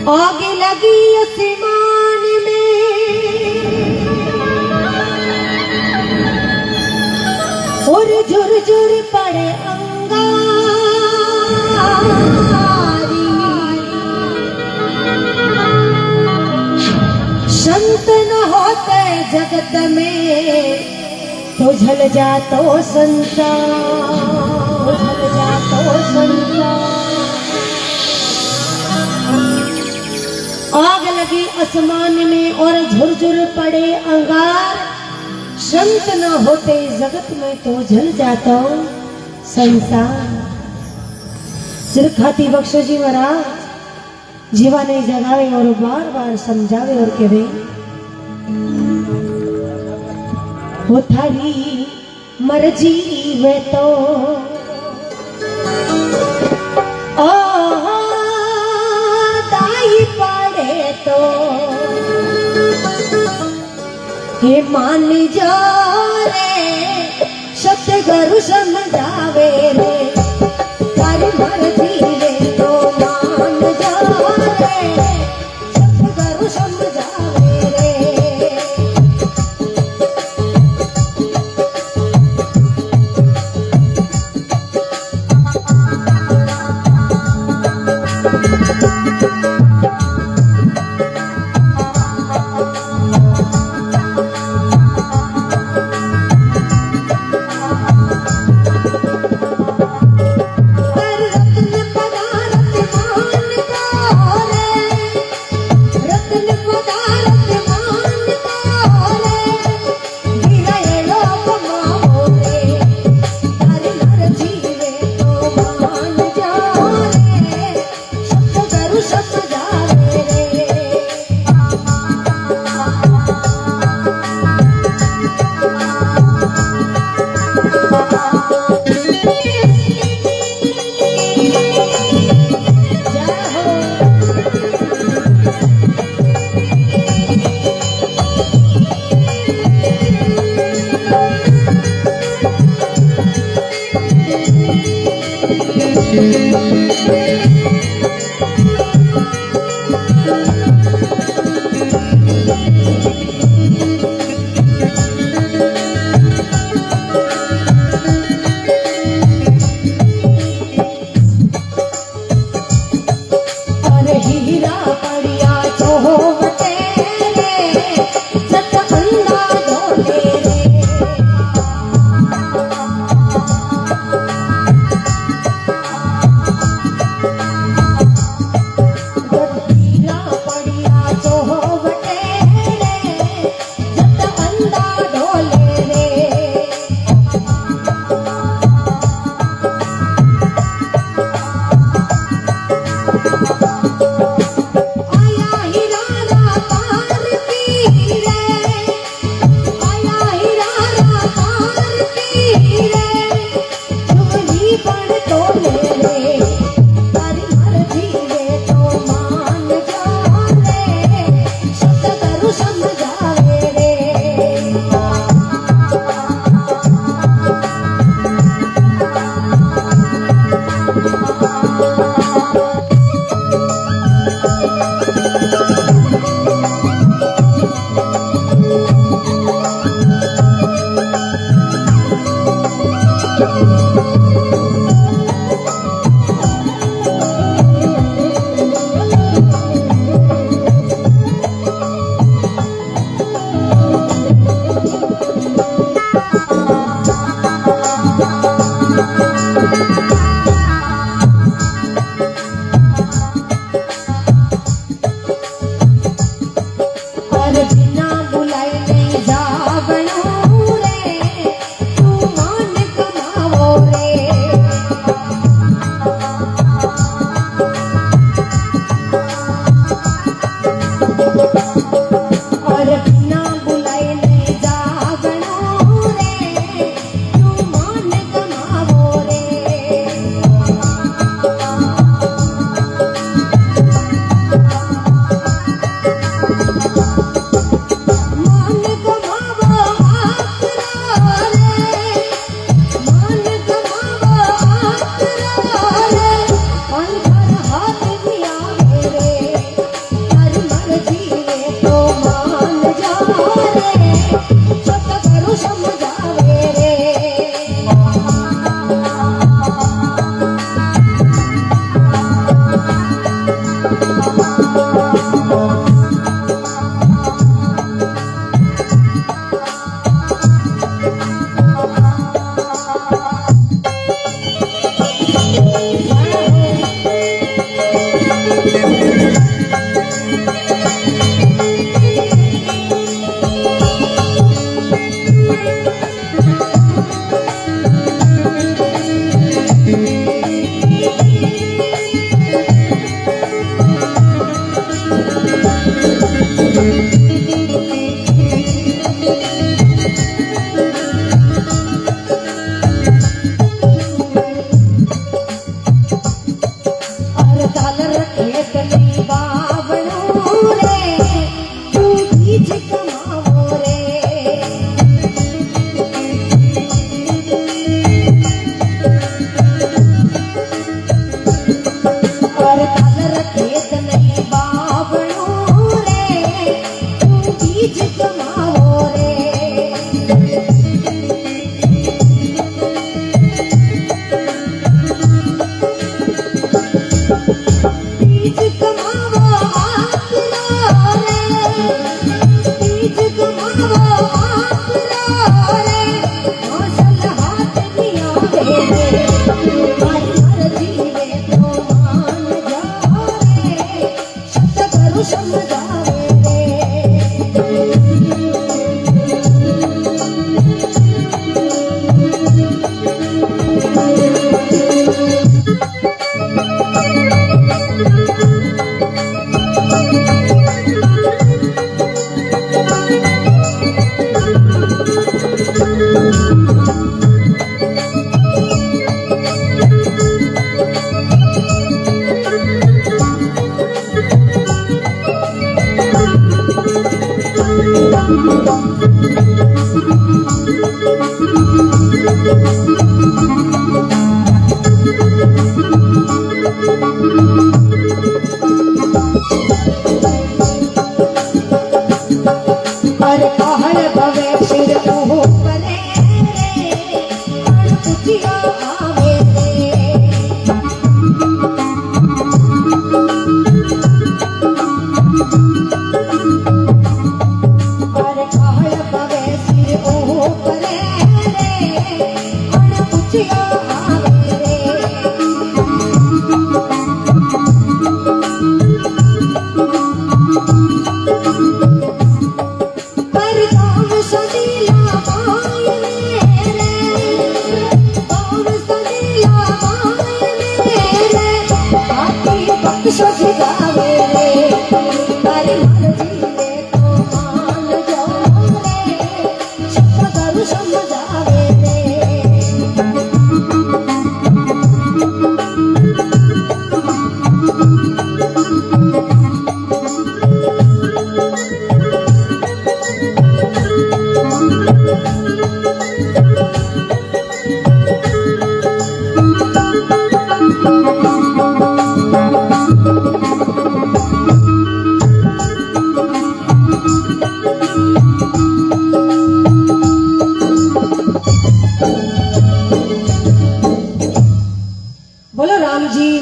आग लगी आसमान में और झुरझुर पड़े अंगारी। संत न होते जगत में तो झल जातो संसार, झल जातो संसार। आग लगी आसमान में और झुरझुर पड़े अंगार। संत न होते जगत में तो जल जाता संसार। सिरखाती बख्शो जी महाराज जीवा ने जगावे और बार बार समझावे और कहे हो थारी मर्जी वे तो दाई पड़े तो हे मान जा रे सतगुरु समझावे रे थारी मर्जी वे तो मान जा रे सतगुरु समझावे रे।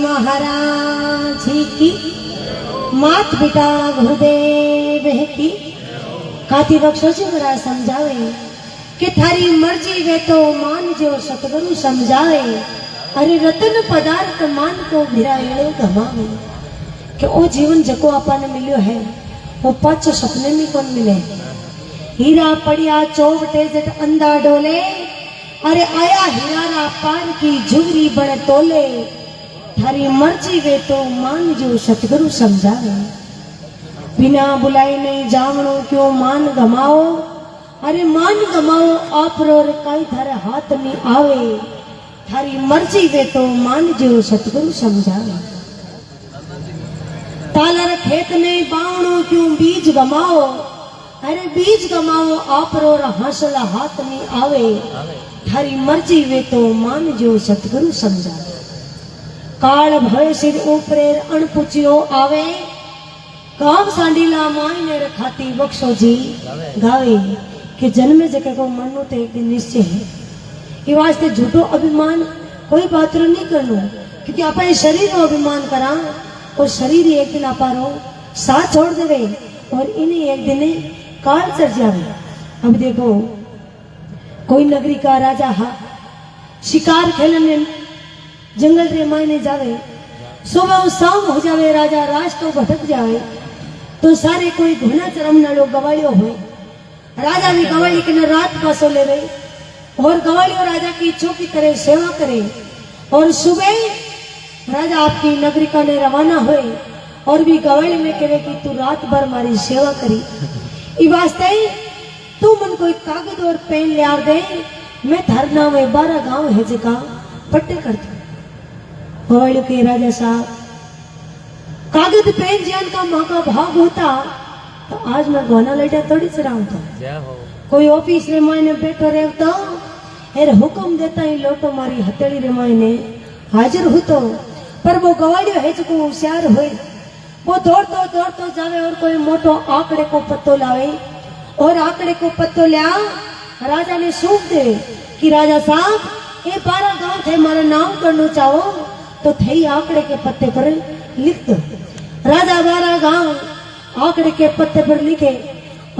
महाराज की मात पिता गुरुदेव की काती बख्शो जी बड़ा समझावे कि थारी मर्जी वे तो मान जो सतगुरु समझावे। अरे रतन पदार्थ मान को भिरायो गमावे कि ओ जीवन जको अपन मिलियो है वो पाछो सपने में कौन मिले। हीरा पड़िया चौबटे जट अंधा डोले, अरे आया हिरारा पार की झुगरी बड़ तोले। थारी मर्जी वे तो मान जो सतगुरु समझावे। बिना बुलाए नहीं जावणो क्यों मान गमाओ। अरे मान गमाओ आप रोर काई थारे हाथ नहीं आवे। थारी मर्जी वे तो मान जो सतगुरु समझावे। तालर खेत में बावणो क्यों बीज गमाओ। अरे बीज गमाओ आप रोर हंसला हाथ नहीं आवे। थारी मर्जी वे तो मान जो सतगुरु समझावे। काल भय सिर ऊपरे अणपुचियो आवे। गांव सांडीला मायने रखाती बख्शो जी गावे कि जन्म जगह को मरनो तो एक दिन निश्चय है। ये वास्ते झूठो अभिमान कोई बात नहीं करनो, क्योंकि आप शरीर रो अभिमान करा और शरीर एक दिन आप साथ छोड़ देवे और इन्हें एक दिन काल चढ़ जावे। अब देखो कोई नगरी का राजा हा शिकार खेलने जंगल रे मायने जावे, सुबह शाम हो जावे राजा रास्तो भटक जाए तो सारे कोई घुना चरम नालो गवालियो हो राजा भी गवाली के न रात पासो ले गई और गवालियो राजा की चौकी करे सेवा करे और सुबह राजा आपकी नगरी का ने रवाना हुए और भी गवाली में कहे कि तू रात भर मारी सेवा करी ई वास्ते तू मन कोई कागज और पेन ले आ दे मैं धरना में 12 गांव है जगह पट्टे कर दू गवालियो के राजा साहब कागज पेन जान का माँ का भाग होता तो आज मैं गोना लेटा थोड़ी चराऊं था कोई ऑफिस रे मायने बैठो रहे तो एर हुक्म देता ही लोटो मारी हथेली रे मायने हाजिर होतो पर वो गवालियो है जो होशियार हुए वो दौड़तो जावे और कोई मोटो आंकड़े को पत्तो लावे और आंकड़े को पत्तो लिया राजा ने सूख दे कि राजा साहब ये 12 गांव थे मारा नाम करना चाहो तो थे आंकड़े के पत्ते पर लिख दो राजा 12 गांव आंकड़े के पत्ते पर लिखे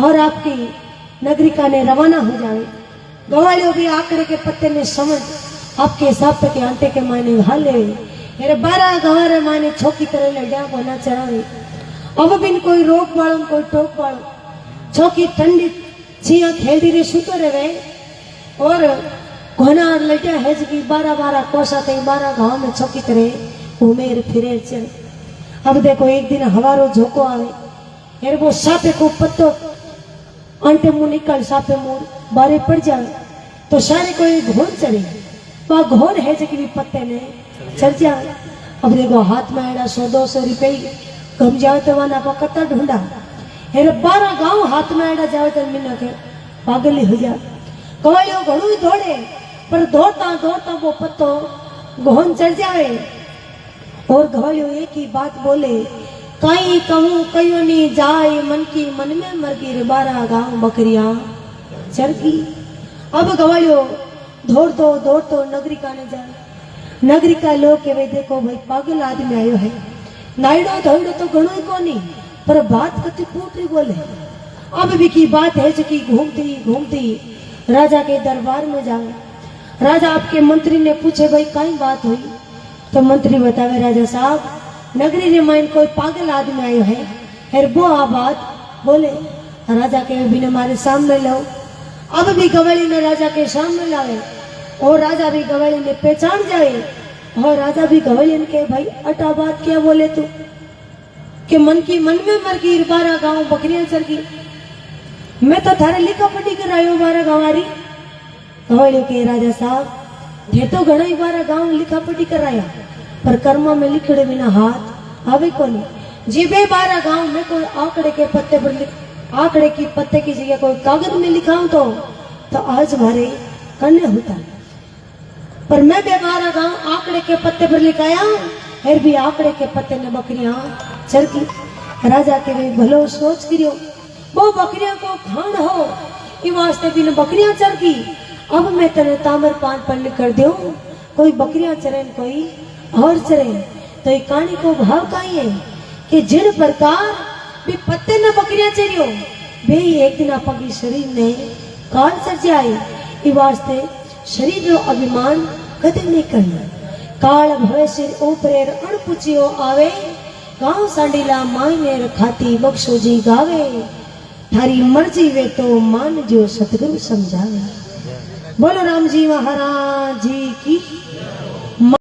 और आपकी नगरी का ने रवाना हो जाए गवालियों भी आंकड़े के पत्ते में समझ आपके हिसाब के आंटे के मायने हाल ले मेरे 12 गांव रे मायने छोकी तरह लड्या बोना चढ़ावे अब बिन कोई रोक वालों कोई टोक वालों छोकी ठंडी छिया खेलती रे सुतो रे और घोना लड्या है जी 12 कोसा थे 12 गांव में छोकी तरह घूमेर फिरे चल अब देखो एक दिन हवारो झोंको आवे यार वो सापे को पत्तो अंटे मुंह निकल सापे मुंह बारे पड़ जाए तो सारे कोई घोन चढ़े वह घोन है जी भी पत्ते ने चल जाए अब देखो हाथ में आया 100-200 रुपये कम जाए तो वहां पर कत्ता ढूंढा हेरे 12 गांव हाथ में आया जाए तो मिना के पागल हो जाए गवालियों घणु दौड़े पर दौड़ता वो पत्तो घोन चढ़ जाए और गवालियों एक ही बात बोले कहीं कहूँ कहीं नहीं जाए मन की मन में मर गई रे 12 गांव बकरियां चढ़ गई अब गवालियों दौड़तो नगरी का ने जाए नगरी का लोग के वे देखो भाई पागल आदमी आयो है नाइडो धोइडो तो घणो ही कोनी पर बात कति पूरी बोले अब भी की बात है जो कि घूमती राजा के दरबार में जाए राजा आपके मंत्री ने पूछे भाई कई बात हुई तो मंत्री बतावे राजा साहब नगरी रे माइन कोई पागल आदमी आयो है फिर वो आ बात बोले राजा के भी ने मारे सामने लो अब भी गवाली ने राजा के सामने लावे और राजा भी गवाली ने पहचान जाए और राजा भी गवाली के भाई अटा बात क्या बोले तू कि मन की मन में मर गई 12 गांव बकरियां चल गई मैं तो थारे लिखा पढ़ी कर आयो 12 गांवारी गवाली के राजा साहब ये तो घना ही 12 गांव लिखा पढ़ी कर आया पर कर्मा में लिखड़े बिना हाथ आवे को नहीं जी बे 12 गांव में कोई आंकड़े के पत्ते पर आंकड़े की पत्ते की जगह कोई कागज में लिखाऊं तो आज हमारे करने होता पर मैं भी 12 गांव आंकड़े के पत्ते पर लिखाया फिर भी आंकड़े के पत्ते ने बकरियां चरकी राजा के वे भलो सोच गिरो वो बकरियां को खान हो ये वास्ते भी बकरियां चरकी अब मैं तेरे तामर पान पर लिख कर दू कोई बकरियां चरे कोई और चरे तो ये कहानी को भाव का ही है कि जिन प्रकार भी पत्ते न बकरियां चरियो वे एक दिन आपकी शरीर ने काल सर जाए ये वास्ते शरीर रो अभिमान कदे नहीं करना काल भवे सिर ऊपरेर अणपुचियो आवे गांव सांडीला मायने खाती बख्शो जी गावे थारी मर्जी वे तो मान जो सतगुरु समझावे बोलो राम जी महाराज जी की